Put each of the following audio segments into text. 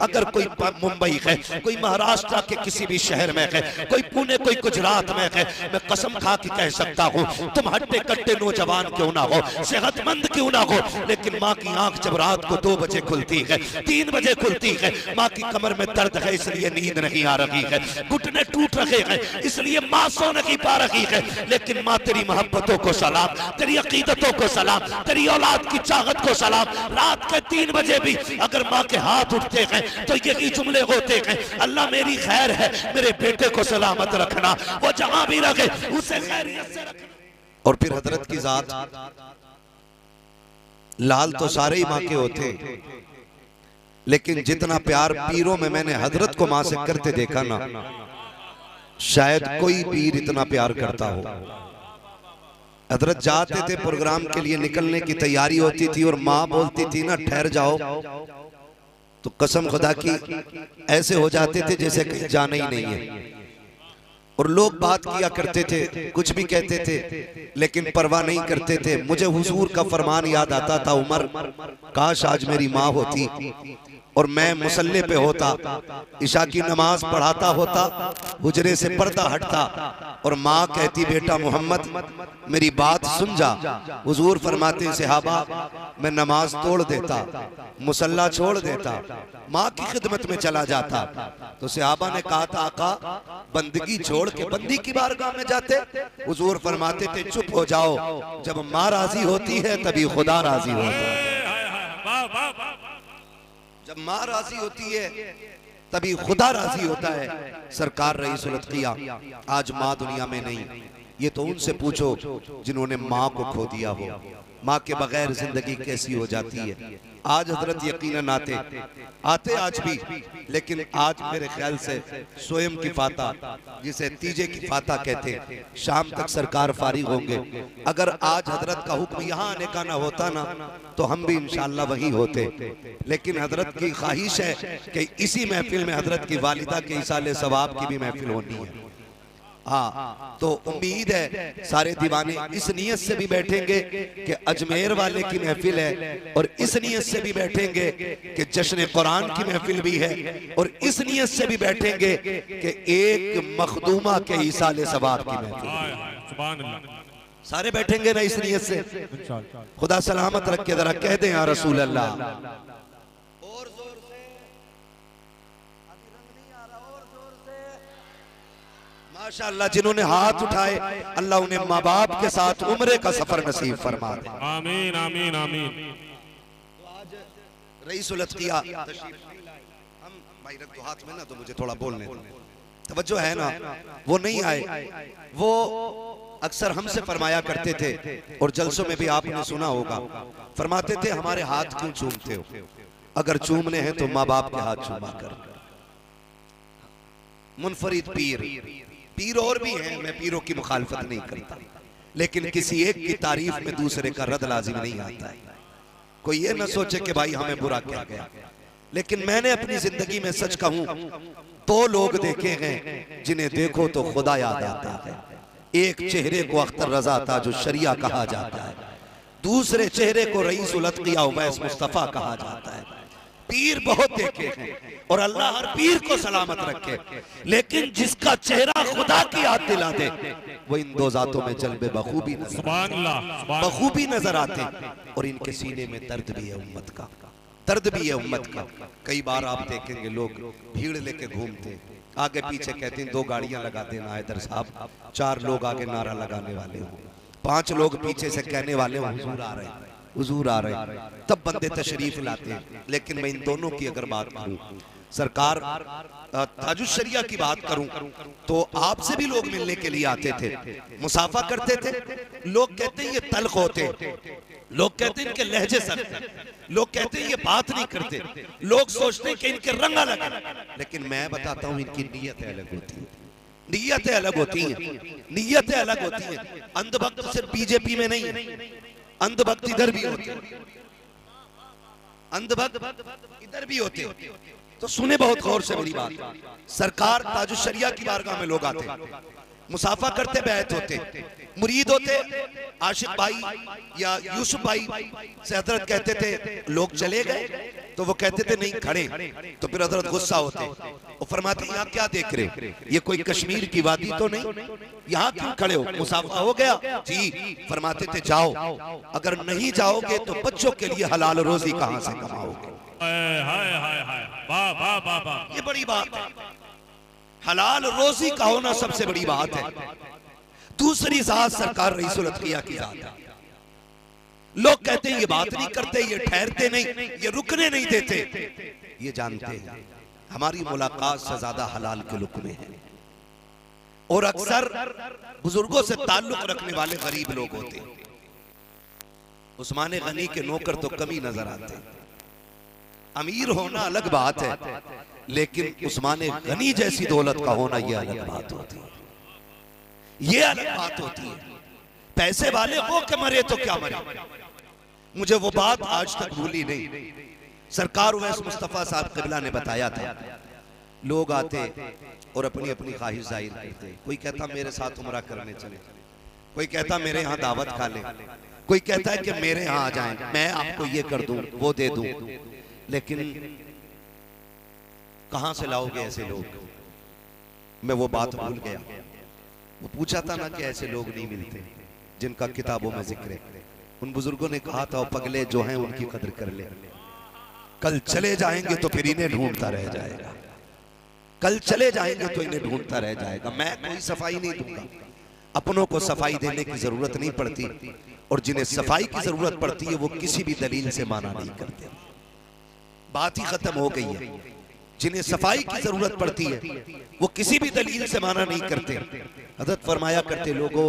अगर कोई मुंबई है, कोई महाराष्ट्र के किसी भी शहर में है, कोई पुणे, कोई गुजरात में है, मैं कसम खा के कह सकता हूँ तुम हट्टे कट्टे नौजवान क्यों ना हो, सेहतमंद क्यों ना हो, लेकिन माँ की आंख जब रात को 2 बजे खुलती है, 3 बजे खुलती है, माँ की कमर में दर्द है इसलिए नींद नहीं आ रही है, घुटने टूट रहे हैं इसलिए माँ सो नहीं पा रही है, लेकिन माँ तेरी मोहब्बतों को सलाम, तेरी अकीदतों को सलाम, तेरी औलाद की चाहत को सलाम। रात के 3 बजे भी अगर माँ के हाथ उठते हैं तो यही जुमले होते हैं, अल्लाह मेरी खैर है, मेरे बेटे को सलामत रखना, वो जहां भी रखे उसे खैरियत से रखना। और फिर हजरत की जात, लाल तो सारे ही माँ के होते, लेकिन जितना प्यार पीरों में मैंने हजरत को माँ से करते देखा ना, शायद कोई पीर इतना प्यार करता हो। हजरत जाते थे प्रोग्राम के लिए, निकलने की तैयारी होती थी और माँ बोलती थी ना ठहर जाओ, तो कसम खुदा की ऐसे हो जाते थे जैसे कहीं जाना ही नहीं है। और लोग बात किया करते थे, कुछ भी कहते थे, लेकिन परवाह नहीं करते थे। मुझे हुजूर का फरमान याद आता था, उमर काश आज मेरी माँ होती और मैं मुसल्ले पे होता, इशा की नमाज पढ़ाता होता, हुजरे से पर्दा हटता और माँ कहती बेटा मोहम्मद मेरी बात सुन जा। हुजूर फरमाते सहाबा मैं नमाज तोड़ देता, मुसल्ला छोड़ देता, माँ की खिदमत में चला जाता। तो सहाबा ने कहा था आका बंदगी छोड़ के बंदी की बारगाह में जाते। हुजूर फरमाते थे चुप हो जाओ, जब माँ राजी होती है तभी खुदा राजी होता है, जब माँ राजी होती है तभी खुदा राजी होता है। सरकार रईसुल अत्किया आज माँ दुनिया में नहीं, ये तो उनसे पूछो जिन्होंने माँ को खो दिया हो। माँ के बगैर जिंदगी कैसी हो जाती है। आज हजरत यकीनन आते आज भी, लेकिन आज मेरे ख्याल से स्वयं की फाता, जिसे तीजे की फाता कहते हैं, शाम तक सरकार फारिग होंगे। अगर आज हजरत का हुक्म यहाँ आने का ना होता ना, तो हम भी इंशाअल्लाह वही होते। लेकिन हजरत की ख्वाहिश है कि इसी महफिल में हजरत की वालिदा के इसाले सवाब की भी महफिल होनी है। हाँ, तो उम्मीद है सारे दीवाने इस नियत से भी बैठेंगे कि अजमेर वाले की महफिल है, और इस नियत से भी बैठेंगे कि जश्न कुरान की महफिल भी है, और इस नियत से भी बैठेंगे कि एक मखदूमा के इसाले सवाब की महफिल। सारे बैठेंगे ना इस नियत से। खुदा सलामत रख के जरा कह दें या रसूल अल्लाह। माशाअल्लाह जिन्होंने हाथ उठाए अल्लाह उन्हें माँ बाप के साथ उम्रे का सफर नसीब फरमा दे। आमीन आमीन आमीन। तो आज रईसुल अत्किया हम भाई रख दो हाथ में ना, तो मुझे थोड़ा बोलने तवज्जो है ना, वो नहीं आए। वो अक्सर हमसे फरमाया करते थे और जलसों में भी आपने सुना होगा, फरमाते थे हमारे हाथ क्यों चूमते हो, अगर चूमने हैं तो माँ बाप के हाथ चूमा कर। मुनफरिद पीर और भी हैं, मैं पीरों की मुखालफत नहीं करता, लेकिन किसी एक की तारीफ में दूसरे का रद लाजिम नहीं आता है। कोई ये ना सोचे कि भाई हमें बुरा क्या गया, लेकिन मैंने अपनी जिंदगी में सच कहूं 2 लोग देखे हैं जिन्हें देखो तो खुदा याद आता है। एक चेहरे को अख्तर रजा ताजु शरिया कहा जाता है, दूसरे चेहरे को रईसुल अत्किया उवैस मुस्तफा कहा जाता है। पीर बहुत देखे हैं और अल्लाह हर पीर को सलामत रखे, लेकिन जिसका चेहरा खुदा की याद दिला दे वो इन 2 जातों में जल्बे बखूबी नजर आते। और इनके सीने में दर्द भी है उम्मत का, दर्द भी है उम्मत का। कई बार आप देखेंगे लोग भीड़ लेके घूमते, आगे पीछे कहते हैं 2 गाड़ियां लगा देना हैदर साहब, 4 लोग आगे नारा लगाने वाले हो, 5 लोग पीछे से कहने वाले हो हुजूर आ रहे हैं, हुजूर आ रहे हैं, तब बंदे तशरीफ लाते हैं। लेकिन मैं इन दोनों की अगर बात करूं, सरकार ताजुश शरिया की बात करूं, तो आपसे भी लोग मिलने के लिए आते थे, मुसाफा करते थे। लोग कहते हैं ये तल्ख होते, लोग कहते हैं इनके लहजे सख्त हैं, लोग कहते हैं ये बात नहीं करते, लोग सोचते हैं कि इनके रंग अलग है। लेकिन मैं बताता हूं इनकी नीयतें अलग होती हैं, नीयतें अलग होती हैं, नीयतें अलग होती हैं। अंधभक्त सिर्फ बीजेपी में नहीं है, अंधभक्त इधर भी होते, अंधभक्त इधर भी होते। तो सुने बहुत गौर से मेरी बात। सरकार ताजुश शरिया की बारगाह में लोग आते, मुसाफा करते बैत होते, मुरीद होते, आशिक भाई या यूसुफ भाई से हजरत कहते थे लोग चले गए, तो वो कहते थे नहीं खड़े, तो फिर हजरत गुस्सा होते, वो फरमाते यहाँ क्या देख रहे, ये कोई कश्मीर की वादी तो नहीं, यहाँ क्यों खड़े हो, मुसाफा हो गया जी। फरमाते थे जाओ, अगर नहीं जाओगे तो बच्चों के लिए हलाल रोजी कहाँ से कमाओगे। ये बड़ी बात है, हलाल रोजी का होना सबसे बड़ी बात है। दूसरी जात सरकार रईसुल अतकिया की जात है। लोग कहते हैं ये बात नहीं करते, ये ठहरते नहीं, ये रुकने नहीं देते, ये जानते हैं हमारी मुलाकात से ज्यादा हलाल के लुक्मे हैं। और अक्सर बुजुर्गों से ताल्लुक रखने वाले गरीब लोग होते हैं। उस्मान गनी के नौकर तो कभी नजर आते हैं। अमीर होना अलग बात है, लेकिन उस्मान गनी जैसी दौलत का होना यह अलग बात होती है, ये अलग बात होती है। पैसे वाले हो के मरे तो क्या मरे, मुझे वो बात आज तक भूली नहीं। सरकार उवैस मुस्तफा साहब क़िबला ने बताया था, लोग आते और अपनी अपनी ख्वाहिश जाहिर करते। कोई कहता मेरे साथ उम्रा करने चले, कोई कहता मेरे यहाँ दावत खा ले, कोई कहता है कि मेरे यहाँ आ जाएं, मैं आपको ये कर दूं वो दे दूं। लेकिन कहां से लाओगे ऐसे लोग, मैं वो बात भूल गया। वो पूछा था ना कि ऐसे लोग नहीं मिलते जिनका किताबों में जिक्र है। उन बुजुर्गों ने कहा था पगले जो हैं उनकी कदर कर ले, कल चले जाएंगे तो फिर इन्हें ढूंढता रह जाएगा, कल चले जाएंगे तो इन्हें ढूंढता रह जाएगा। मैं कोई सफाई नहीं दूंगा, अपनों को सफाई देने की जरूरत नहीं पड़ती, और जिन्हें सफाई की जरूरत पड़ती है वो किसी भी दलील से माना नहीं करते। बात ही खत्म हो गई है। जिन्हें सफाई की जरूरत पड़ती है वो किसी भी दलील से माना नहीं करते। हजरत फरमाया करते लोगों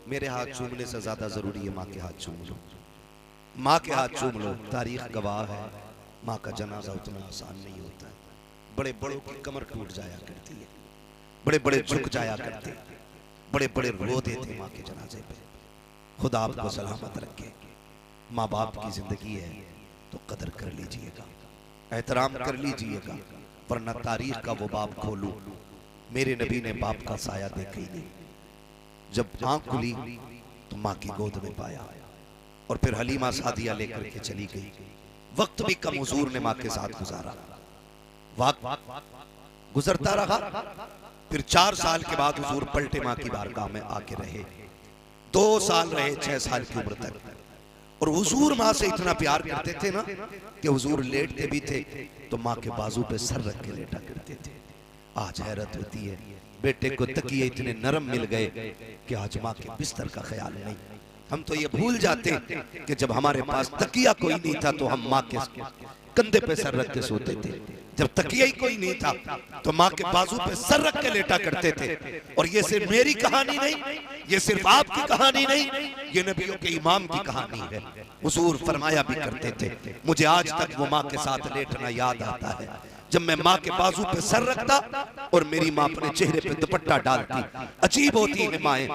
मेरे हाथ चूमने से ज्यादा जरूरी है माँ के हाथ चूम लो, माँ के हाथ चूम लो। तारीख गवाह है, माँ का जनाजा उतना आसान नहीं होता है। बड़े बड़ों की कमर टूट जाया करती है, बड़े बड़े झुक जाया करते, बड़े बड़े रो देते माँ के जनाजे पे। खुदा आपको सलामत रखे। माँ बाप की जिंदगी है तो कदर कर लीजिएगा, एहतराम कर लीजिएगा, वरना तारीख का वो बाप खोलू। मेरे नबी ने बाप का साया देखा ही नहीं। जब आंख खुली तो माँ की गोद में पाया, और फिर हलीमा सादिया लेकर के चली गई। वक्त भी कम हुजूर ने माँ के साथ गुजारा, वक्त गुजरता रहा। फिर 4 साल के बाद हुजूर पलटे माँ की बारगाह में आके रहे। 2 साल रहे, 6 साल की उम्र तक। और हुजूर माँ से इतना प्यार करते थे ना कि हुजूर लेटते भी थे तो माँ के बाजू पे सर रख के लेटा करते थे। आज हैरत होती है, बेटे को तकिए इतने नरम मिल गए कि आज माँ के बिस्तर का ख्याल नहीं। हम तो ये भूल जाते कि जब हमारे पास तकिया कोई नहीं था तो हम माँ के कंधे पे सर रख के सोते थे। जब तकिया ही कोई नहीं था तो माँ के बाजू पे सर रख के लेटा करते थे। और ये सिर्फ मेरी कहानी नहीं, ये सिर्फ आपकी कहानी नहीं, ये नबियों के इमाम की कहानी है। हुजूर फरमाया भी करते थे, मुझे आज तक वो माँ के साथ लेटना याद आता है जब मैं माँ के बाजू पे सर रखता और मेरी माँ अपने चेहरे पे दुपट्टा डालती। अजीब होती है माएं,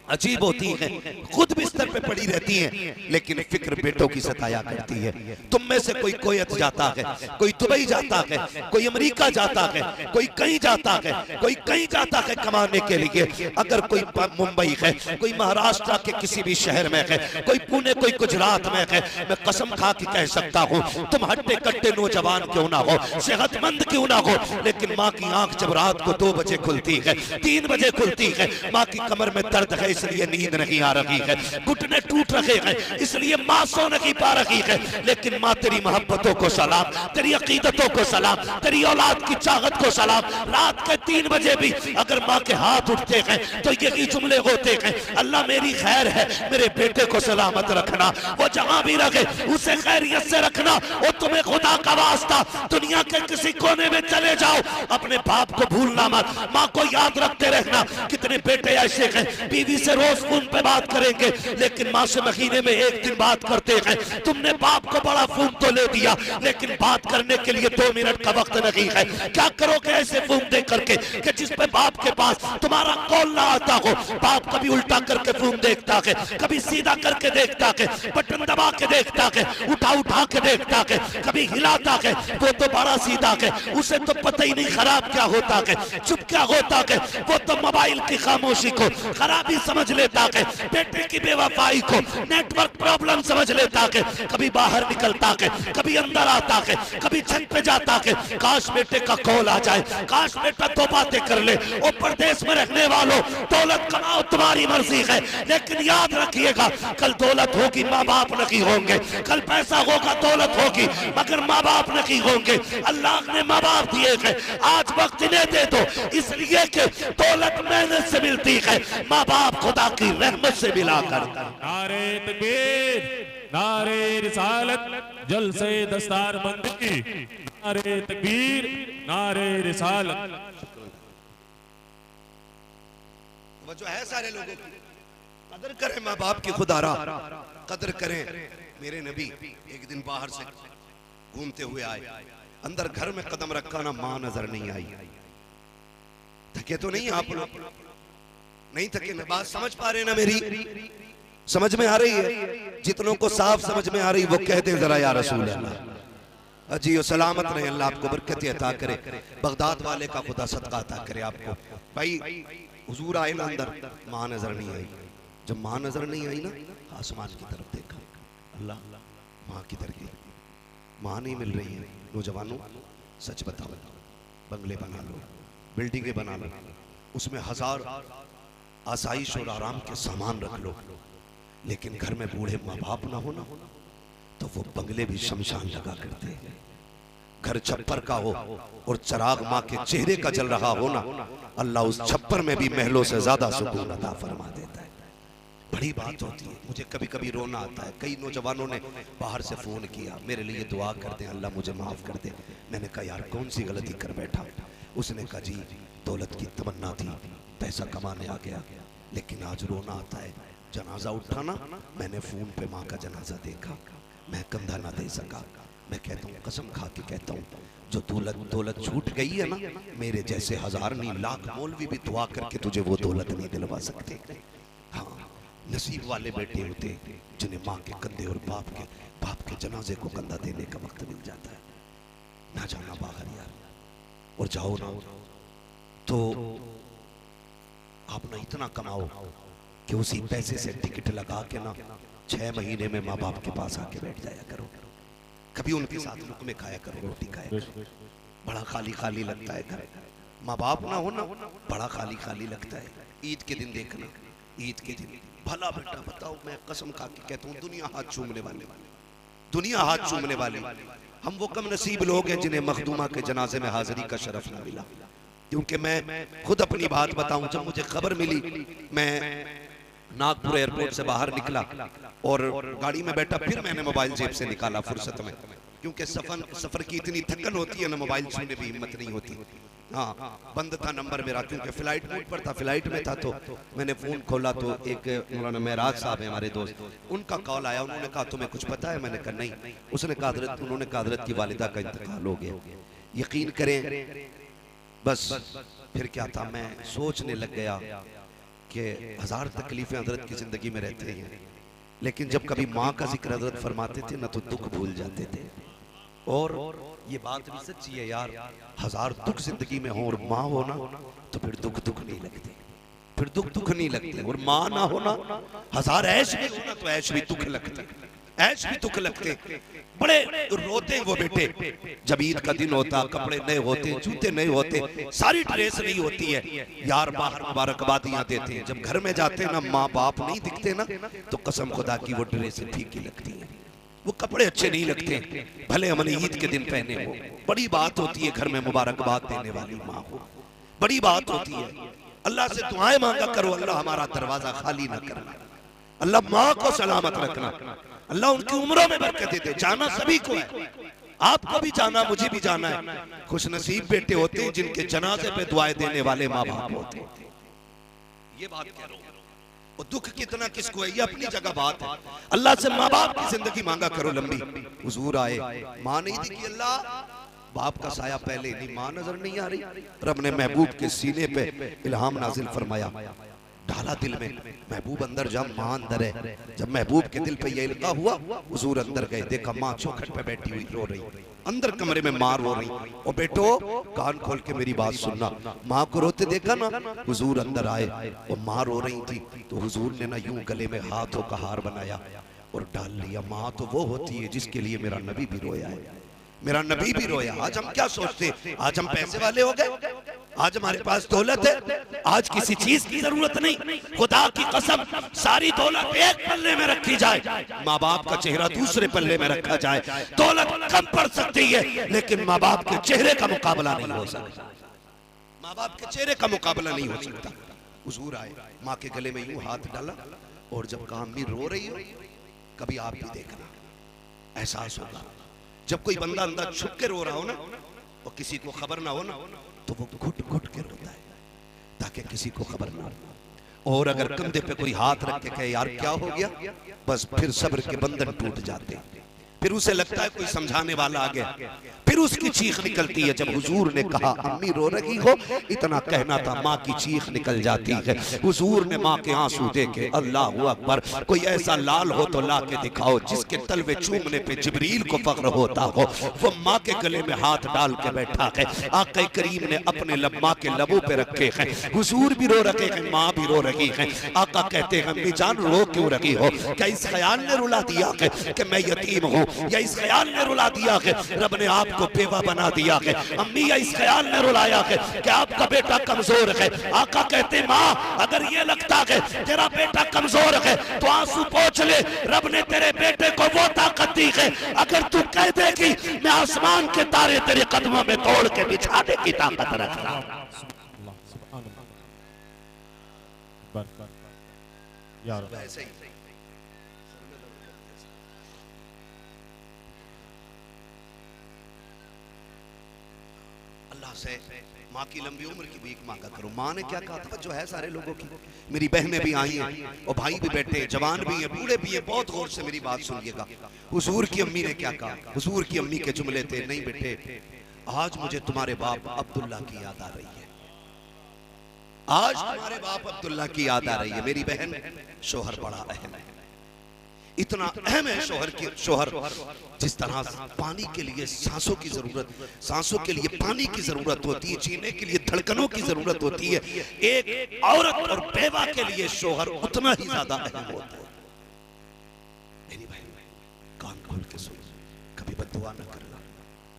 अजीब होती हैं, खुद बिस्तर पे पड़ी रहती हैं लेकिन फिक्र बेटों की सताया करती है। तुम में से कोई कोयत जाता है, कोई दुबई जाता है, कोई अमेरिका जाता है, कोई कहीं जाता है, कोई कहीं जाता है कमाने के लिए। अगर कोई मुंबई है, कोई महाराष्ट्र के किसी भी शहर में है, कोई पुणे, कोई गुजरात में है, मैं कसम खा के कह सकता हूँ तुम हट्टे कट्टे नौजवान क्यों ना हो, सेहतमंद क्यों ना हो, लेकिन माँ की आंख जब रात को 2 बजे खुलती है, 3 बजे खुलती है, माँ की कमर में दर्द है इसलिए नींद नहीं आ रही है, घुटने टूट रहे हैं इसलिए माँ सो नहीं पा रही है। लेकिन माँ तेरी मोहब्बतों को सलाम, तेरी अकीदतों को सलाम, तेरी औलाद की चाहत को सलाम। रात के 3 बजे भी अगर माँ के हाथ उठते हैं तो यही जुमले होते हैं, अल्लाह मेरी खैर है, मेरे बेटे को सलामत रखना, वो जहां भी रखे उसे खैरियत से रखना। और तुम्हें खुदा का वास्ता दुनिया के किसी कोने में चले जाओ, अपने बाप को भूलना मत, माँ को याद रखते रहना। कितने बेटे ऐसे हैं बीवी से रोज फोन पे बात करेंगे लेकिन माँ से महीने में 1 दिन बात करते हैं। तुमने बाप को बड़ा फोन तो ले दिया लेकिन बात करने के लिए 2 मिनट का वक्त नहीं है। क्या करोगे ऐसे फोन दे करके कि जिस पे बाप के पास तुम्हारा कॉल ना आता हो। बाप कभी उल्टा करके फोन देखता है, कभी सीधा करके देखता है, बटन दबा के देखता है, उठा उठा के देखता है, कभी हिलाता है। वो तो बड़ा सीधा सीधा के, उसे तो पता ही नहीं खराब क्या होता के, चुप क्या होता के, वो तो मोबाइल की खामोशी को खराबी समझ लेता के, बेटे की बेवफाई को नेटवर्क प्रॉब्लम समझ लेता के, कभी बाहर निकलता के, कभी अंदर आता के, कभी छत पे जाता के, काश बेटे का कॉल आ जाए, काश बेटा दो बातें कर ले। और परदेश में रहने वालों, दौलत कमाओ तुम्हारी मर्जी है, लेकिन याद रखिएगा कल दौलत होगी माँ बाप नहीं होंगे, कल पैसा होगा दौलत होगी मगर माँ बाप नहीं होंगे। अल्लाह ने माँ बाप दिए हैं, आज वक्त इन्हें दे दो, इसलिए कि दौलत मेहनत से मिलती है, माँ बाप खुदा की रहमत से मिला कर। नारे तकबीर, नारे रिसालत, जलसे दस्तारबंदी, नारे तकबीर, नारे रिसालत। वो जो है सारे लोगों की कदर करें, माँ बाप की खुदारा कदर करें। मेरे नबी एक दिन बाहर से घूमते हुए आए, अंदर घर में कदम रखा ना माँ नजर नहीं आई। थके तो नहीं आप लोग? नहीं थके ना? बात समझ पा रहे ना मेरी? समझ में आ रही है? जितनों को साफ समझ में आ रही वो कहते जरा या रसूल अल्लाह। जी सलामत रहे, अल्लाह आपको बरकत अता करे, बगदाद वाले का खुदा सदका अता करे आपको। भाई हुजूर आए ना अंदर, माँ नजर नहीं आई। जब माँ नजर नहीं आई ना, आसमान की तरफ देखा, अल्लाह माँ किधर गई? माँ नहीं मिल रही है। नौजवानों सच बताओ, बंगले बना लो, बिल्डिंगें बना लो, उसमें हजार आसाइश और आराम के सामान रख लो, लेकिन घर में बूढ़े माँ बाप ना हो ना, तो वो बंगले भी शमशान लगा करते हैं। घर छप्पर का हो और चिराग माँ के चेहरे का जल रहा हो ना, अल्लाह उस छप्पर में भी महलों से ज्यादा सुकून अता फरमा देता है। बड़ी बात होती है। मुझे कभी कभी रोना आता है। कई नौजवानों ने बाहर से फोन किया, मेरे लिए दुआ कर दे, अल्लाह मुझे माफ कर दे। मैंने कहा यार कौन सी गलती कर बैठा? उसने कहा जी दौलत की तमन्ना थी, पैसा कमाने आ गया, लेकिन आज रोना आता है। जनाजा उठा ना, मैंने फोन पे माँ का जनाजा देखा, मैं कंधा ना दे सका। मैं कहता हूँ, कसम खा के कहता हूँ, जो दौलत छूट गई है ना, मेरे जैसे हजार नहीं लाख मौलवी भी दुआ करके तुझे वो दौलत नहीं दिलवा सकते। हाँ, नसीब वाले बेटे होते जिन्हें माँ के कंधे और बाप के जनाजे को कंधा देने का वक्त मिल जाता है। ना जाना बाहर यार, और जाओ ना तो आप ना इतना कमाओ कि उसी पैसे से टिकट लगा के ना 6 महीने में माँ बाप के पास आके बैठ जाया करो। कभी उनके साथ लुकमे खाया करो, रोटी खाया करो। बड़ा खाली खाली लगता है घर, माँ बाप ना हो ना, बड़ा खाली खाली लगता है। ईद के दिन देखना, ईद के दिन भला बेटा बताओ, मैं कसम खा के कहता हूँ, दुनिया हाथ चूमने वाले, दुनिया हाथ चूमने वाले। हम वो कम नसीब लोग हैं जिन्हें मखदूमा के जनाजे में हाजिरी का शरफ ना मिला। क्योंकि मैं खुद अपनी बात बताऊं, जब मुझे खबर मिली, मैं नागपुर एयरपोर्ट से बाहर निकला और गाड़ी में बैठा, फिर मैंने मोबाइल जेब से निकाला फुर्सत में, क्योंकि सफर की इतनी थकन होती है ना, मोबाइल छूने भी हिम्मत नहीं होती। हाँ, बंद था नंबर मेरा, क्योंकि फ्लाइट मोड पर था, फ्लाइट में था। तो मैंने फोन खोला तो एक मौलाना महराज साहब है हमारे दोस्त, उनका कॉल आया। उन्होंने कहा तुम्हें कुछ पता है? मैंने कहा नहीं। उसने कहा उन्होंने कहा हज़रत की वालिदा का इंतकाल हो गया। यकीन करें, बस फिर क्या था, मैं सोचने लग गया कि हजार तकलीफें हजरत की जिंदगी में रहते हैं, लेकिन जब कभी माँ का जिक्र हजरत फरमाते थे ना, तो दुख भूल जाते थे। और ये बात भी सच्ची है यार, हजार दुख जिंदगी में हो और माँ हो ना, तो फिर दुख नहीं लगते, फिर दुख नहीं लगते। और माँ ना हो ना, हजार ऐश भी हो ना, तो ऐश भी दुख लगते, ऐश भी दुख लगते। बड़े रोते हैं वो बेटे जब ईद का दिन होता, कपड़े नए होते, जूते नए होते, सारी ड्रेस नहीं होती है यार, बाहर मुबारकबादियां देते हैं। जब घर में जाते हैं ना, माँ बाप नहीं दिखते ना, तो कसम खुदा की वो ड्रेस फीकी लगती है, वो कपड़े अच्छे नहीं लगते, भले हमने ईद के दिन पहने हो। बड़ी बात होती है घर में मुबारकबाद देने वाली माँ हो, बड़ी बात होती है। अल्लाह से दुआएं मांगा करो, अल्लाह हमारा दरवाजा खाली ना करना, अल्लाह माँ को सलामत रखना, अल्लाह उनकी उम्रों में बरकत दे। जाना सभी को है, आपको भी जाना, मुझे भी जाना है। खुश नसीब बेटे होते हैं जिनके जनाजे पे दुआएं देने वाले माँ बाप होते हैं। ये बात कह रहा हूं। और दुख कितना किसको है, ये अपनी जगह बात है। अल्लाह से माँ बाप की जिंदगी मांगा करो लंबी। हुजूर आए, माँ नहीं दिखी, अल्लाह बाप का साया पहले नहीं, माँ नजर नहीं आ रही। रब ने महबूब के सीने पे इल्हाम नाजिल फरमाया, डाला दिल में, महबूब अंदर जा, माँ अंदर है। जब महबूब के दिल पे ये इल्का हुआ, हुजूर अंदर गए, देखा माँ चौखट पे बैठी हुई रो रही। अंदर कमरे में माँ रो रही। और बेटो कान खोल के मेरी बात सुनना, माँ को रोते देखा ना, हुजूर अंदर आए और माँ रो रही थी, तो हुजूर ने ना यूं गले में हाथों का हार बनाया और डाल लिया। माँ तो वो होती है जिसके लिए मेरा नबी भी रोया है, मेरा नबी भी रोया। आज हम क्या सोचते, आज हम पैसे वाले हो गए, आज हमारे पास दौलत है, आज किसी चीज की जरूरत नहीं। खुदा की कसम सारी दौलत एक पल्ले में रखी जाए, माँ बाप का चेहरा दूसरे पल्ले में रखा जाए, दौलत कम पड़ सकती है लेकिन माँ बाप के चेहरे का मुकाबला नहीं हो सकता, माँ बाप के चेहरे का मुकाबला नहीं हो सकता। हुजूर आए, माँ के गले में यूं हाथ डाला और जब कहा अम्मी रो रही हो, कभी आप भी देखना एहसास होगा। जब कोई बंदा अंदर छुप के रो रहा हो ना और किसी को खबर ना हो ना, तो वो घुट घुट के रोता है ताकि किसी को खबर ना हो। और अगर कंधे पे कोई हाथ रख के कहे यार क्या हो गया, बस फिर सब्र के बंधन टूट जाते हैं। फिर उसे लगता है कोई समझाने वाला आ गया, फिर उसकी चीख निकलती है। जब हुजूर ने कहा अम्मी रो रही हो, इतना कहना था, माँ की चीख निकल जाती है। हुजूर ने माँ के आंसू देखे, अल्लाह अकबर, कोई ऐसा लाल हो तो ला के दिखाओ जिसके तलवे चूमने पे जिब्रील को फख्र होता हो। वो माँ के गले में हाथ डाल के बैठा है, आका करीम ने अपने लब माँ के लबों पे रखे हैं। हुजूर भी रो रखे हैं, माँ भी रो रही है। आका कहते हैं अम्मी जान रो क्यों रही हो, क्या इस ख्याल ने रुला दिया है कि मैं यतीम हूँ, या इस ख्याल ने रुला दिया है रब ने आपको बेवा बना दिया है। अम्मी या इस ख्याल ने रुलाया है कि आपका बेटा कमजोर है। आका कहते माँ अगर ये लगता है तेरा बेटा कमजोर है तो आंसू पोंछ ले, रब ने तेरे बेटे को वो ताकत दी है, अगर तू कह देगी मैं आसमान के तारे तेरे कदमों में तोड़ के बिछाने की ताकत रखता हूं। अल्लाह से माँ की लंबी उम्र की भीख मांगा करो। माँ ने क्या कहा था जो है सारे लोगों की, मेरी बहनें भी आई हैं और भाई भी बैठे, जवान भी हैं, बूढ़े भी हैं, बहुत गौर से मेरी बात सुनिएगा। हुजूर की अम्मी ने क्या कहा, हुजूर की अम्मी के जुमले थे, नहीं बेटे आज मुझे तुम्हारे बाप अब्दुल्ला की याद आ रही है, आज तुम्हारे बाप अब्दुल्ला की याद आ रही है। मेरी बहन शोहर बड़ा अहम है, इतना अहम है शोहर की, शोहर जिस तरह पानी के लिए सांसों की जरूरत, सांसों के लिए पानी की जरूरत होती है, जीने के लिए धड़कनों की जरूरत होती है, एक औरत और बेवा के लिए शोहर उतना ही ज्यादा अहम होता है। मेरी बहन कान खोल के सुन, कभी बद्दुआ न करना,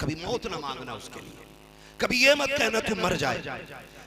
कभी मौत न मांगना उसके लिए, कभी ये मत कहना तू मर जाए,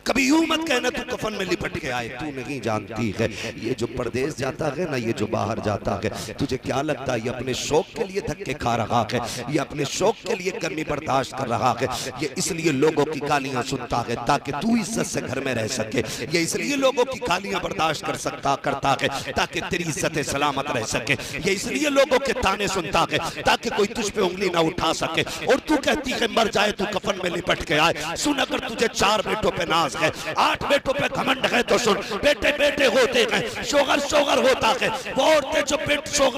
कभी यूं मत कहना तू कफन में लिपट के आए। तू नहीं जानती है ये जो परदेश जाता है ना, ये जो बाहर जाता है, तुझे क्या लगता है ये अपने शौक के लिए धक्के खा रहा है, ये अपने शौक के लिए गर्मी बर्दाश्त कर रहा है, ये इसलिए लोगों की गालियां सुनता है ताकि तू इज्जत से घर में रह सके, ये इसलिए लोगों की गालियां बर्दाश्त करता है ताकि तेरी इज्जत सलामत रह सके, ये इसलिए लोगों के ताने सुनता है ताकि कोई तुझ पे उंगली ना उठा सके। और तू कहती है मर जाए तू कफन में लिपट के आए। सुन, अगर तुझे 4 बेटों पे नाज है, 8 बेटों पे घमंड है तो सुन, बेटे बेटे होते हैं, शोहर शोहर होता है। वो औरतें जो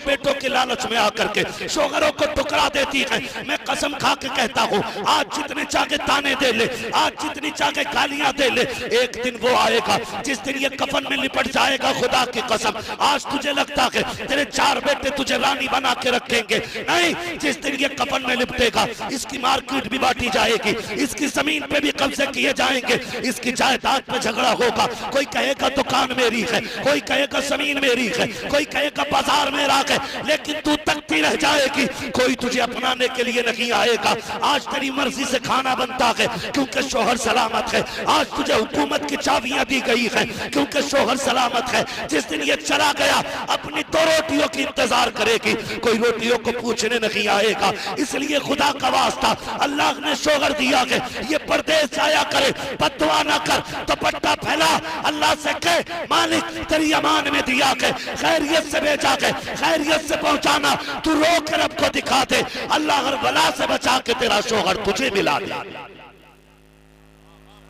बेटों के लालच में आकर के शोहरों को टुकरा देती हैं, मैं कसम खा के कहता हूँ आज जितने चाहे ताने दे ले, आज जितनी चाहे गालियां दे ले, एक दिन वो आएगा जिस दिन ये कफन में लिपट जाएगा। खुदा की कसम आज तुझे लगता है तेरे 4 बेटे तुझे रानी बना के रखेंगे, नहीं, जिस दिन ये कफन में लिपटेगा इसकी मार्केट भी बांटी जाएगी, इसकी जमीन पे भी कब्जे किए जाएंगे, इसकी जायदाद पे झगड़ा होगा। कोई कहेगा दुकान मेरी है, कोई कहेगा जमीन मेरी है, कोई कहेगा बाजार मेरा है, लेकिन तू तकती रह जाएगी, कोई तुझे अपनाने के लिए नहीं आएगा। आज तेरी मर्जी से खाना बनता है क्योंकि शोहर सलामत है, आज तुझे हुकूमत की चाबियां दी गई है क्योंकि शोहर सलामत है। जिस दिन ये चला गया अपनी 2 रोटियों की इंतजार करेगी, कोई रोटियों को पूछने नहीं आएगा। इसलिए खुदा का वास्ता अल्लाह ने शोहर दिया है, ये परदेश जाया करे, बददुआ ना कर, दुपट्टा फैला, अल्लाह से कह मालिक तेरी अमान में दिया के खैरियत से भेजा के खैरियत से पहुंचाना, तू रो के रब को दिखा दे, अल्लाह हर बला से बचा के तेरा शोहर तुझे मिला दे।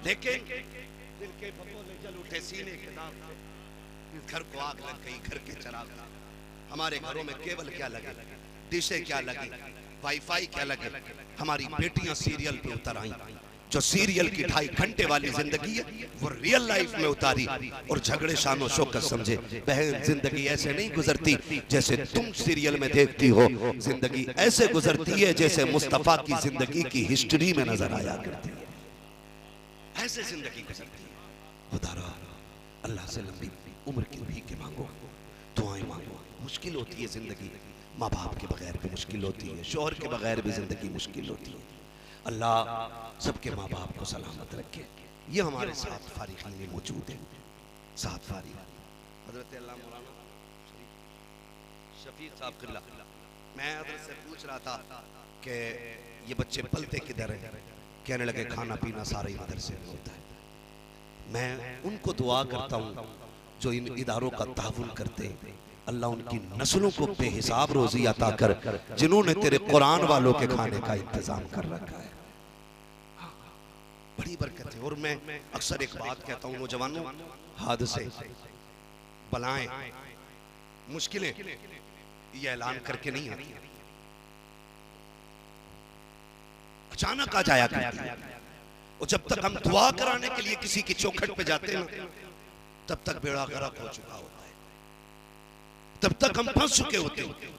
लेकिन दिल के भगोले जल उठे सीने के दाग, घर को आग लग गई, घर के चिराग, हमारे घरों में केबल क्या लगे, डिशे क्या लगे, वाईफाई क्या लगे, हमारी बेटियां सीरियल पे उतर आई, जो सीरियल की 2.5 घंटे वाली जिंदगी है वो रियल लाइफ में उतारी और झगड़े शानो शौकत समझे। बहन, जिंदगी ऐसे नहीं गुजरती जैसे तुम सीरियल में देखती हो, जिंदगी ऐसे गुजरती है जैसे मुस्तफा की जिंदगी की हिस्ट्री में नजर आया करती है, ऐसे जिंदगी गुजरती है। खुदारा अल्लाह से लंबी उम्र की भीख मांगो, दुआएं मांगो। मुश्किल होती है जिंदगी, माँ बाप के बगैर भी मुश्किल होती है, शोहर के बगैर भी जिंदगी मुश्किल होती है। अल्लाह सबके माँ बाप को सलामत रखे। ये हमारे साथ फारिगीन में मौजूद है, साथ फारिग हजरत अल्लाह मौलाना शफीक साहब किल्ला। मैं हजरत से पूछ रहा था कि ये बच्चे पलते किधर हैं, कहने लगे खाना पीना सारे ही मदरसे में होता है। मैं उनको दुआ करता हूँ जो इन इदारों का ताउन करते हैं, अल्लाह उनकी नस्लों को बेहिसाब रोजी अता कर, जिन्होंने तेरे कुरान वालों के खाने का इंतजाम कर रखा है। बड़ी बरकत है। और मैं अक्सर एक बात कहता हूँ नौजवानों, हादसे, बलाएं, मुश्किलें ये ऐलान करके नहीं आती, अचानक आ जाया करती है। और जब तक हम दुआ कराने के लिए किसी की चौखट पे जाते हैं ना, तब तक बेड़ा गर्क हो चुका होता है, तब तक हम फंस चुके होते हैं।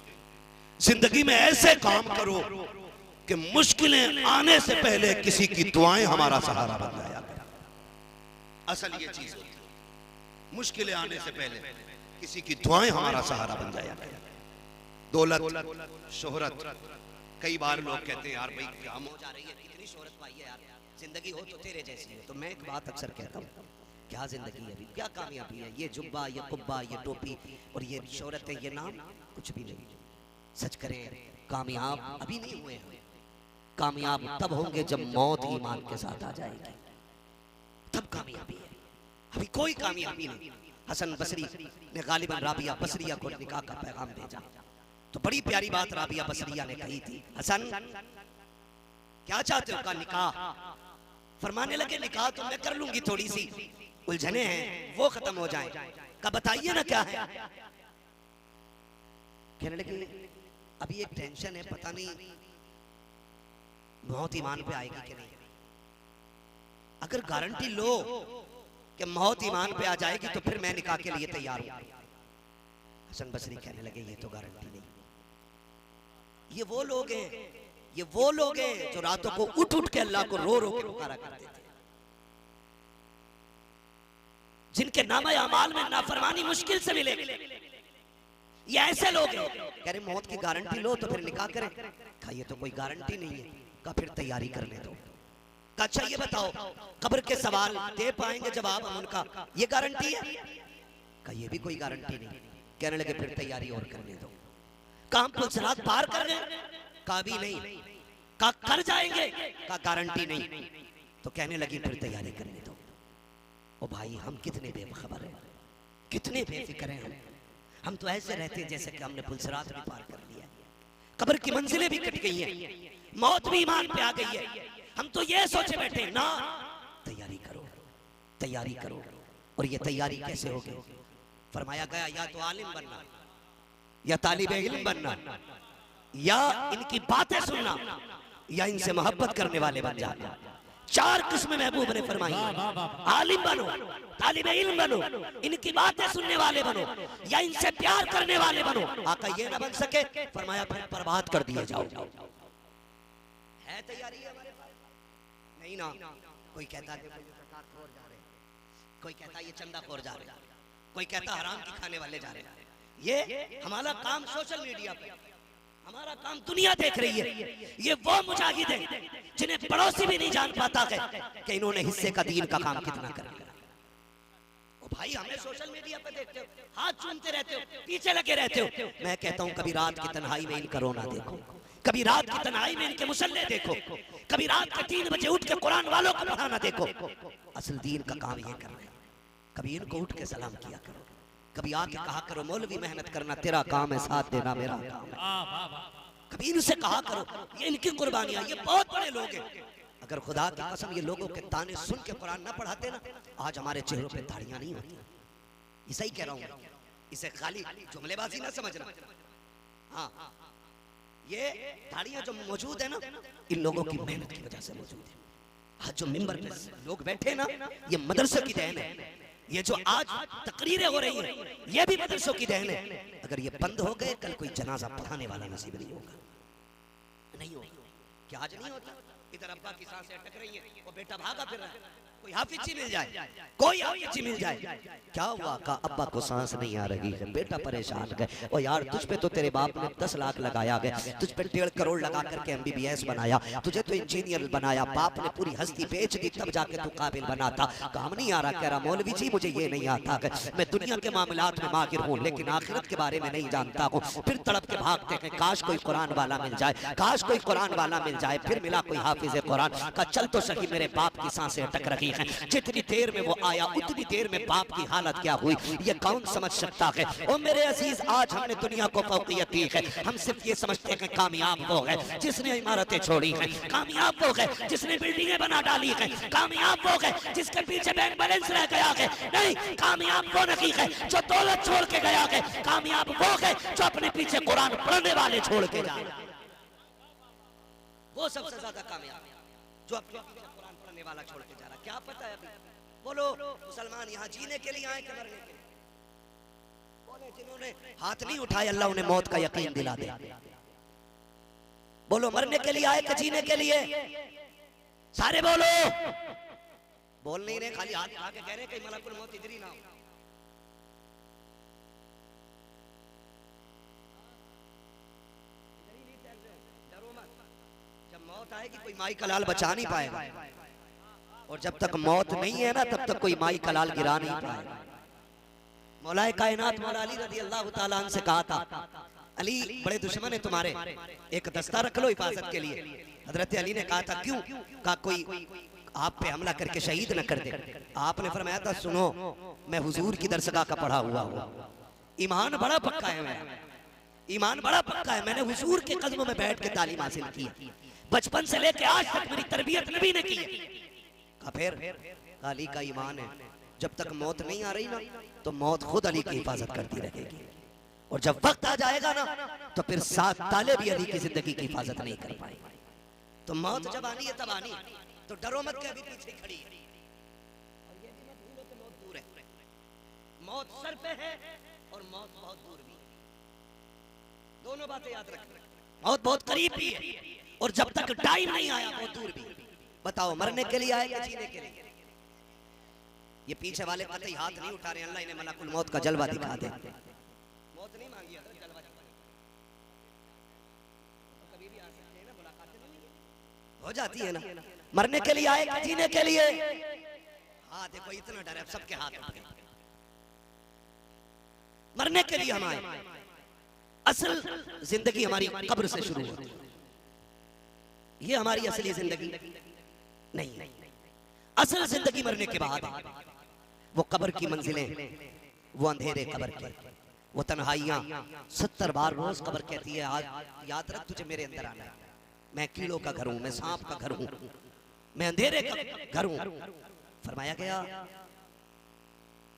जिंदगी में ऐसे काम करो कि मुश्किलें आने से पहले किसी की दुआएं हमारा सहारा बन जाया करें। असल ये चीज होती है, मुश्किलें आने से पहले किसी की दुआएं हमारा सहारा बन जाया करें। दौलत, शोहरत, कई बार लोग कहते हैं यार भाई क्या हो जा रही है, कितनी शोहरत पाई है यार, जिंदगी हो तो तेरे जैसी है। तो मैं एक बात अक्सर कहता हूँ, क्या जिंदगी है, क्या कामयाबी है, ये जुब्बा, ये कुब्बा, ये टोपी और ये शोहरत है, ये नाम कुछ भी नहीं। सच करें, कामयाब अभी नहीं हुए हैं, कामयाब तब होंगे जब मौत ईमान के साथ आ जाएगी, तब कामयाबी है। अभी कोई कामयाबी नहीं। हसन बसरी ने गालिबन राबिया बसरिया को निकाह का पैगाम भेजा, तो बड़ी प्यारी बात राबिया बसरिया ने कही थी, हसन क्या चाहते हो? का निकाह। फरमाने लगे निकाह तो मैं कर लूंगी, थोड़ी सी उलझने हैं वो खत्म हो जाएं। का बताइए ना क्या है? कहने लगे अभी एक टेंशन है, पता नहीं मौत ईमान पे आएगी कि नहीं। अगर गारंटी लो कि मौत ईमान पे आ जाएगी तो फिर मैं निकाह के लिए तैयार हूं। हसन बसरी कहने लगे ये तो गारंटी नहीं। ये वो लोग हैं, ये वो लोग हैं जो रातों को उठ उठ के अल्लाह को रो रो के पुकारा करते थे, जिनके नामा अमाल में नाफरमानी मुश्किल से मिले। ये ऐसे लोग हैं। कह रहे मौत की गारंटी लो तो फिर निकाह करें। कहा ये तो कोई गारंटी नहीं है। का फिर तैयारी करने दो। अच्छा ये बताओ कब्र के सवाल दे पाएंगे जवाब हम उनका, ये गारंटी है? का ये भी कोई गारंटी नहीं। कहने लगे फिर तैयारी और करने दो। काम पुलसरात पार कर गए? का भी नहीं। का कर जाएंगे? का गारंटी नहीं। तो कहने लगी फिर तैयारी करने दो। ओ भाई हम कितने बेखबर हैं, कितने बेफिक्र हैं हम तो ऐसे रहते हैं जैसे कि हमने पुलसरात भी पार कर लिया, कब्र की मंजिलें भी कट गई हैं, मौत भी ईमान पे आ गई है। हम तो ये सोचे बैठे ना, तैयारी करो, तैयारी करो। और ये तैयारी कैसे होगी? फरमाया गया या तो आलिम बनना, या तालिबे इल्म बनना, या इनकी बातें सुनना, या इनसे मोहब्बत करने वाले बन जाना। 4 किस्में महबूब ने फरमाई। आलिम बनो, तालिबे इल्म बनो, इनकी बातें सुनने वाले बनो, या इनसे प्यार करने वाले बनो। आका ये ना बन सके, फरमाया फिर बर्बाद कर दिए जाओ। है तैयारी हमारे पास? नहीं ना। कोई कहता है ज़कातखोर जा रहे, कोई कहता ये चंदाखोर जा रहे, कोई कहता हराम की खाने वाले जा रहे। ये हमारा काम सोशल मीडिया पे, हमारा काम दुनिया देख रही है। ये वो मुजाहिद हैं जिन्हें पड़ोसी भी नहीं जान पाता है कि इन्होंने हिस्से का दीन का काम कितना कर लिया। ओ भाई हमें सोशल मीडिया पे देखते हो, हाथ चूमते रहते हो, पीछे लगे रहते हो। मैं कहता हूँ कभी रात की तन्हाई में इनका रोना देखो, कभी रात की तन्हाई में इनके मुसल्ले देखो, कभी रात के 3 बजे उठ के कुरान वालों को पढ़ाना देखो। असल दीन का काम ये करना है। कभी इनको उठ के सलाम किया करो, कभी आके कहा करो मौलवी मेहनत करना तेरा काम है, साथ देना मेरा काम है। कभी इनसे कहा करो ये इनकी कुर्बानियां, ये बहुत बड़े लोग हैं। अगर खुदा की कसम ये लोगों के ताने सुन के कुरान ना पढ़ाते ना, आज हमारे चेहरों पे दाढ़ियां नहीं होती। ये सही कह रहा हूँ, इसे खाली जुमलेबाजी ना समझना। हाँ, ये दाढ़ियां जो मौजूद है ना, इन लोगों की मेहनत की वजह से मौजूद है। आज जो मिंबर पे लोग बैठे ना, ये मदरसों की देन है। ये जो आज तकरीरें हो रही हैं, ये भी मदरसों की देन है। अगर ये बंद हो गए, कल कोई जनाजा पढ़ाने वाला नसीब नहीं होगा, नहीं होगा। क्या आज नहीं होता? इधर अब्बा की सांसें अटक रही हैं, वो बेटा भागा फिर रहा है। कोई हाफिजी मिल जाए, कोई हाफिजी मिल जाए, क्या हुआ? का अब्बा को सांस नहीं आ रही है, बेटा परेशान गए। ओ यार, तुझ पे तो तेरे बाप ने 10 लाख लगाया गया, तुझ पे 1.5 करोड़ लगा करके MBBS बनाया, तुझे तो इंजीनियर बनाया, बाप ने पूरी हस्ती बेच दी तब जाके तू काबिल बना था। काम नहीं आ रहा? कह रहा मौलवी जी मुझे ये नहीं आता है, मैं दुनिया के मामलात में माहिर हूँ लेकिन आखिरत के बारे में नहीं जानता हूँ। फिर तड़प के भागते हैं, काश कोई कुरान वाला मिल जाए, काश कोई कुरान वाला मिल जाए। फिर मिला कोई हाफिज कुरान का, चल तो सही, मेरे बाप की सांसें अटक रही हैं। जितनी देर में वो आया उतनी देर में बाप की हालत क्या हुई, ये कौन समझ सकता है? ओ मेरे अजीज, आज हमने दुनिया को फौकियत दी है, हम सिर्फ ये समझते हैं कामयाब वो है जिसने इमारतें छोड़ी हैं, कामयाब वो है जिसने बिल्डिंगें बना डाली हैं, कामयाब वो है जिसके पीछे बैंक बैलेंस रह गया है। नहीं, कामयाब वो नहीं है जो दौलत छोड़ के गया है, कामयाब वो है जो अपने पीछे कुरान पढ़ने वाले छोड़ के जाए। वो सबसे ज्यादा कामयाब है जो अपने पीछे कुरान पढ़ने वाला छोड़ के जा रहा। क्या पता है अभी? बोलो, मुसलमान यहाँ जीने के लिए आए कि मरने के लिए? बोले, जिन्होंने हाथ नहीं उठाए अल्लाह उन्हें मौत का यकीन दिला दे। बोलो, मरने के लिए आए कि जीने के लिए? सारे बोलो। बोल नहीं रहे, खाली हाथ उठा के कह रहे कहीं मलकुल मौत इधर ही ना हो। डरो मत, जब मौत आएगी कोई माई का लाल बचा नहीं पाएगा, और जब तक मौत नहीं है ना तब तक कोई माई का लाल गिरा नहीं पाएगा। मौलाए कायनात मौला अली रज़ी अल्लाह ताला अन्हु से कहा था, अली बड़े दुश्मन है तुम्हारे, एक दस्ता रख लो हिफाजत के लिए। हजरत अली ने कहा था क्यों? कहा कोई आप पे हमला करके शहीद न कर दे। आपने फरमाया था सुनो, मैं हुजूर की दरसगाह का पढ़ा हुआ हूँ, ईमान बड़ा पक्का है मेरा, ईमान बड़ा पक्का है, मैंने हुजूर के कदमों में बैठ के तालीम हासिल की है, बचपन से लेके आज तक मेरी तरबियत नबी ने की है। फिर अली का ईमान है, जब तक मौत नहीं आ रही ना तो मौत खुद अली की हिफाजत करती रहेगी, और जब वक्त आ जाएगा ना तो फिर 7 ताले भी अली की जिंदगी की हिफाजत नहीं कर पाएंगे। तो मौत जब आनी है तब आनी है, तो डरो मत के अभी पीछे खड़ी है, और ये भी मत भूलो कि मौत दूर है। मौत सर पे है और मौत बहुत दूर भी है, दोनों बातें याद रखना। मौत बहुत करीब भी है और जब तक टाइम नहीं आया बहुत दूर भी है। बताओ, मरने के लिए आए या जीने के लिए? ये पीछे वाले कतई हाथ नहीं उठा रहे, अल्लाह इन्हें मलकुल मौत का जलवा दिखा दे। मौत नहीं मांगी, जलवा कभी भी आ सकते हैं ना, मुलाकातें नहीं हो जाती है ना। मरने के लिए आए या जीने के लिए? हाँ देखो, इतना डर है, सबके हाथ उठ गए। मरने के लिए हम आए। असल जिंदगी हमारी कब्र से शुरू होती है, ये हमारी असली जिंदगी नहीं। असल जिंदगी मरने के बाद है। वो कब्र की मंजिलें, वो अंधेरे कब्र के, वो तन्हाइयां 70 बार रोज कब्र कहती है आज याद रख तुझे मेरे अंदर आना है, मैं कीड़ों का घर हूं, मैं सांप का घर हूं, मैं अंधेरे का घर हूं। फरमाया गया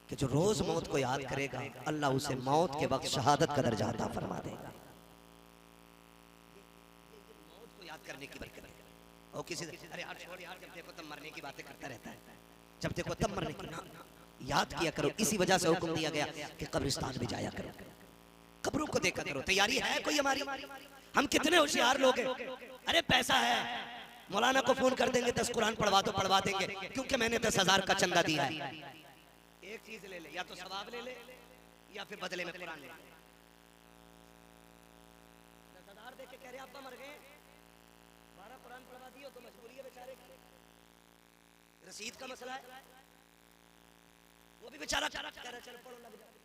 कि जो रोज मौत को याद करेगा अल्लाह उसे मौत के वक्त शहादत का दर्जा अता फरमा देगा। मौत को याद करने की बरकत है। और किसी अरे यार छोड़ यार, जब देखो तब मरने की बातें करता रहता है, जब देखो तब मरने की ना, याद किया करो। इसी वजह से हुक्म दिया गया कि कब्रिस्तान भी जाया करो, कब्रों को देखा करो। तैयारी है कोई हमारी? हम कितने होशियार लोग हैं, अरे पैसा है, मौलाना को फोन कर देंगे 10 कुरान पढ़वा दो, पढ़वा देंगे, क्योंकि मैंने 10,000 का चंदा दिया है। एक चीज ले ले, या तो सवाब ले ले या फिर बदले में कुरान ले। 10,000 देके कह रहे अब्बा मर गए, 12 कुरान पढ़वा दियो तो मजबूरी है बेचारे की, रसीद का मसला है, वो भी बेचारा कह रहा चलो पढ़ो लग जाओ।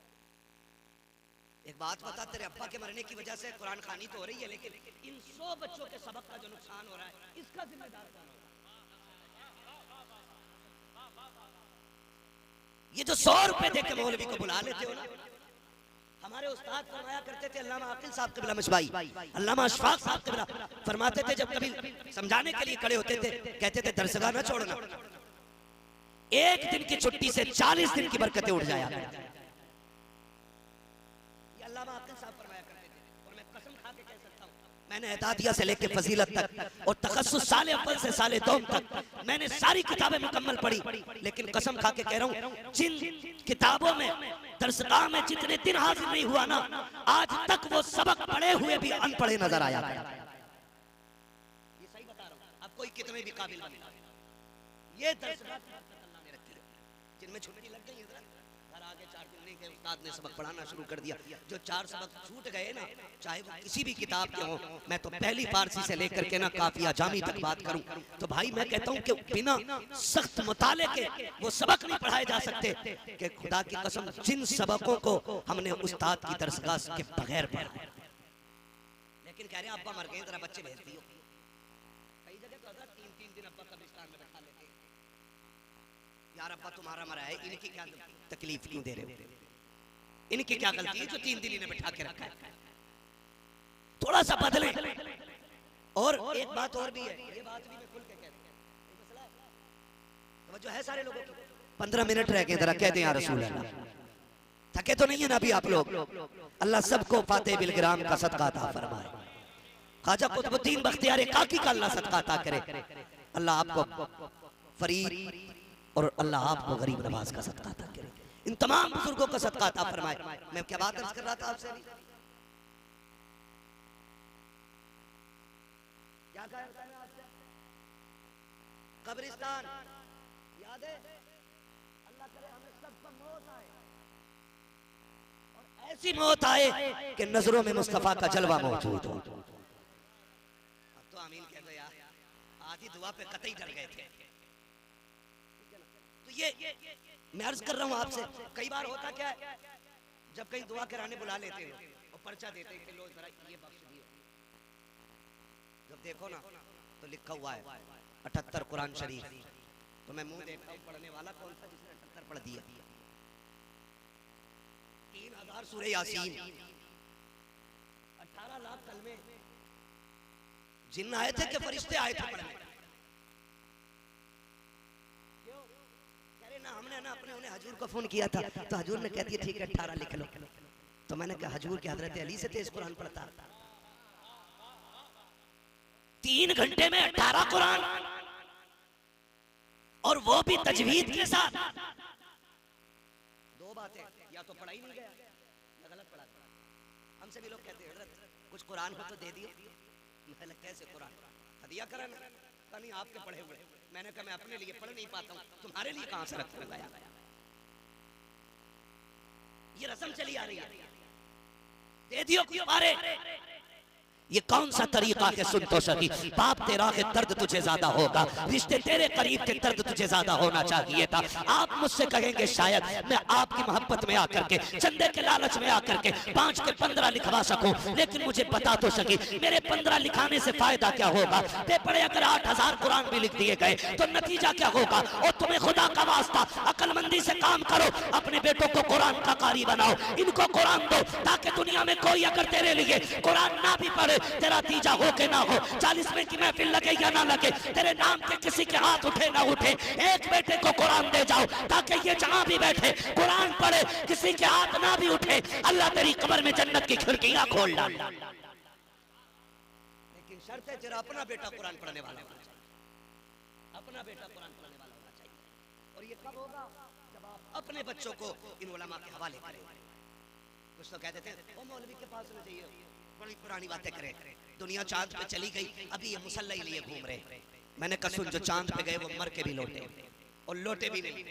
एक बात बता, तेरे अब्बा के मरने की वजह से कुरान खानी तो हो रही है, लेकिन इन 100 बच्चों के सबक का जो नुकसान हो रहा है इसका जिम्मेदार कौन है? ये जो 100 रुपए देके मौलवी को बुला लेते हो ना, हमारे उस्ताद फरमाया करते थे, अल्लामा आकिल साहब क़िबला मशबाई, अल्लामा अशफाक साहब क़िबला फरमाते थे, जब कभी समझाने के लिए खड़े होते थे कहते थे दरसगाह ना छोड़ना, एक दिन की छुट्टी से 40 दिन की बरकतें उठ जाया करती। ये अल्लामा आकिल साहब फरमाया करते थे, और मैं कसम खा के कह सकता हूँ, मैंने एदादिया से लेकर फजीलत तक और तखस्सुस साले अव्वल से साले दोम तक मैंने सारी किताबें मुकम्मल पढ़ी, लेकिन कसम खा के कह रहा हूँ जिन किताबों में दरसगाह में जितने दिन हाजिर नहीं हुआ ना, आज तक वो सबक पढ़े हुए भी अनपढ़े नजर आया। ये सही बता रहा हूँ, अब कोई कितने भी काबिल बने, ये दरसगाह जिनमें छुट्टी लग गई घर आगे 4 दिन नहीं गए, उस्ताद ने सबक पढ़ाना शुरू कर दिया। जो 4 सबक छूट गए ना, चाहे वो किसी भी किताब के हो, मैं तो पहली फारसी से लेकर के ना काफिया जामी तक बात करूं, तो भाई मैं कहता हूं कि बिना सख्त मुताले के वो सबक नहीं पढ़ाए जा सकते। कि खुदा की कसम जिन सबकों को हमने उस्ताद की दरसगाह के बगैर पढ़ा, लेकिन कह रहे हैं अब्बा मर गए, जरा बच्चे भेज दियो। कई जगह तो 3-3 दिन अब्बा कब्रिस्तान में बैठा लेते, यार अब्बा तुम्हारा मरा है, इनकी क्या तकलीफ क्यों दे रहे हो, इनकी क्या गलती है जो 3 दिन इन्हें बैठा के रखा है। थोड़ा सा बदले। और एक बात और भी है, ये बात भी मैं खुल के कहता हूं, जो है सारे लोगों की 15 मिनट रह गए, जरा कह दें या रसूल अल्लाह। थके तो नहीं है ना अभी आप लोग? अल्लाह सबको फातेह बिलग्राम का सदका अता फरमाए, ख्वाजा कुतुबुद्दीन बख्तियार काकी का अल्लाह सदका अता करे, अल्लाह आपको फरीद और अल्लाह आपको गरीब नवाज का सदका अता करे, इन तमाम बुजुर्गों का सदका अता फरमाए। मैं क्या बात अर्ज कर रहा था आपसे अभी? क्या कह रहा था मैं आपसे? कब्रिस्तान याद है? अल्लाह करे हमें सबको मौत आए, और ऐसी मौत आए कि नजरों में मुस्तफा का जलवा मौजूद हो। अब तो आमीन कह दो यार, आधी दुआ पे कतई डर गए थे। तो ये मैं अर्ज कर रहा हूँ आपसे, कई बार होता क्या है, जब कहीं दुआ कराने बुला लेते हैं और पर्चा देते हैं कि लो जरा ये बख्श दियो, जब देखो ना तो लिखा हुआ है 78 कुरान शरीफ, तो मैं मुंह देखता हूँ पढ़ने वाला कौन सा जिसने 78 पढ़ दिया। 3000 सूरह यासीन, 18 लाख कलमे, जिन्न आए थे कि फरिश्ते आए थे पढ़ने? ना हमने ना अपने उन्हें हजूर को फोन किया था, तो हजूर ने कह दिया ठीक है 18 लिख लो। तो मैंने कहा हजूर के हजरत अली से तेज कुरान पढ़ता, 3 घंटे में 18 कुरान, और वो भी तजवीद के साथ। दो बातें, या तो पढ़ा ही नहीं गया या गलत पढ़ा। हमसे भी लोग कहते हैं हजरत कुछ कुरान हो तो दे दिए। मैं कैसे कुरान हदिया कराना? नहीं आपके पढ़े हुए। मैंने कहा मैं अपने लिए पढ़ नहीं पाता हूँ, तुम्हारे लिए कहां से रखने गया? ये रस्म चली आ रही है, दे दियो कुछ। ये कौन सा तरीका है? सुन तो सही, बाप तेरा के दर्द तुझे ज्यादा होगा, रिश्ते तेरे करीब के दर्द तुझे ज्यादा होना चाहिए था। आप मुझसे कहेंगे शायद मैं आपकी मोहब्बत में आकर के, चंदे के लालच में आकर के 5 के 15 लिखवा सकूं, लेकिन मुझे बता तो सकी मेरे 15 लिखाने से फायदा क्या होगा? पेपड़े अगर 8000 कुरान भी लिख दिए गए तो नतीजा क्या होगा? और तुम्हें खुदा का वास्ता अक्लमंदी से काम करो, अपने बेटों को कुरान का कारी बनाओ, इनको कुरान दो, ताकि दुनिया में कोई अगर तेरे लिए कुरान ना भी पढ़े, तेरा तीजा हो के ना हो, 40वें की महफिल लगे या ना लगे, तेरे नाम के किसी के हाथ उठे ना उठे, एक बेटे को कुरान दे जाओ ताकि ये जहां भी बैठे कुरान पढ़े, किसी के हाथ ना भी उठे, अल्लाह तेरी कब्र में जन्नत की खिड़कियां खोल डाल। लेकिन शर्त है तेरा अपना बेटा कुरान पढ़ने वाला होना चाहिए, अपना बेटा कुरान पढ़ने वाला होना चाहिए। और ये कब होगा? जब आप अपने बच्चों को इन उलमा के हवाले करेंगे। कुछ तो कह देते हैं वो मौलवी के पास होना चाहिए, बड़ी पुरानी बातें करें, दुनिया चांद पे चली गई, अभी ये मुसल्ला ही लिए घूम रहे। मैंने कहा सुन, जो चांद पे गए वो मर के भी लौटे, और लौटे भी नहीं।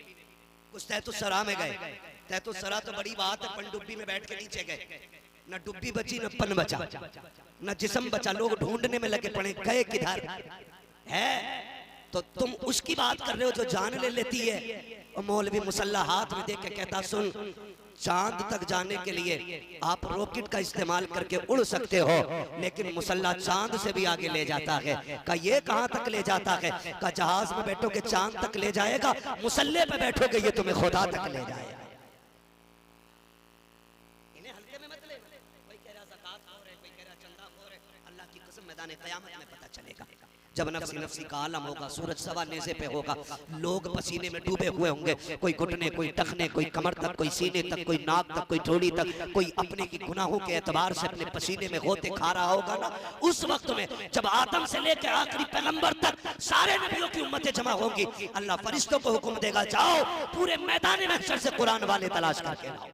कुछ तहतुस्सरा में गए, तहतुस्सरा तो बड़ी बात है, पनडुब्बी में बैठ के नीचे गए, न डुब्बी बची न पन बचा, न जिस्म बचा, लोग ढूंढने में लगे पड़े, गए किधर है? तो तुम उसकी बात कर रहे हो जो जान ले लेती है। और मौलवी मुसल्ला हाथ में देख के कहता सुन, चांद तक जाने के लिए आप रॉकेट का इस्तेमाल करके उड़ सकते हो, लेकिन मुसल्ला चांद से भी आगे ले जाता है। का ये कहां तक ले जाता है? का जहाज में बैठोगे चांद तक ले जाएगा, मुसल्ले पे बैठोगे ये तुम्हें खुदा तक ले जाएगा। इन्हें हल्के में मत ले, कोई कह रहा ज़कात हो रहे, कोई कह रहा चंदा हो रहे, अल्लाह की कसम मैदान क़यामत में पता चलेगा। जब नफ्सी नफ्सी का आलम होगा, सूरज सवा नेज़े पे होगा, लोग पसीने में डूबे हुए होंगे, कोई घुटने, कोई टखने, कोई कमर तक, कोई सीने तक, कोई नाक तक, कोई ठोड़ी तक, कोई अपने की गुनाहों के एतबार से अपने पसीने में होते खा रहा होगा ना। उस वक्त में जब आदम से लेकर आखिरी पैगंबर तक सारे नबियों की उम्मतें जमा होंगी, अल्लाह फरिश्तों को हुक्म देगा, जाओ पूरे मैदान महशर से कुरान वाले तलाश करके लाओ।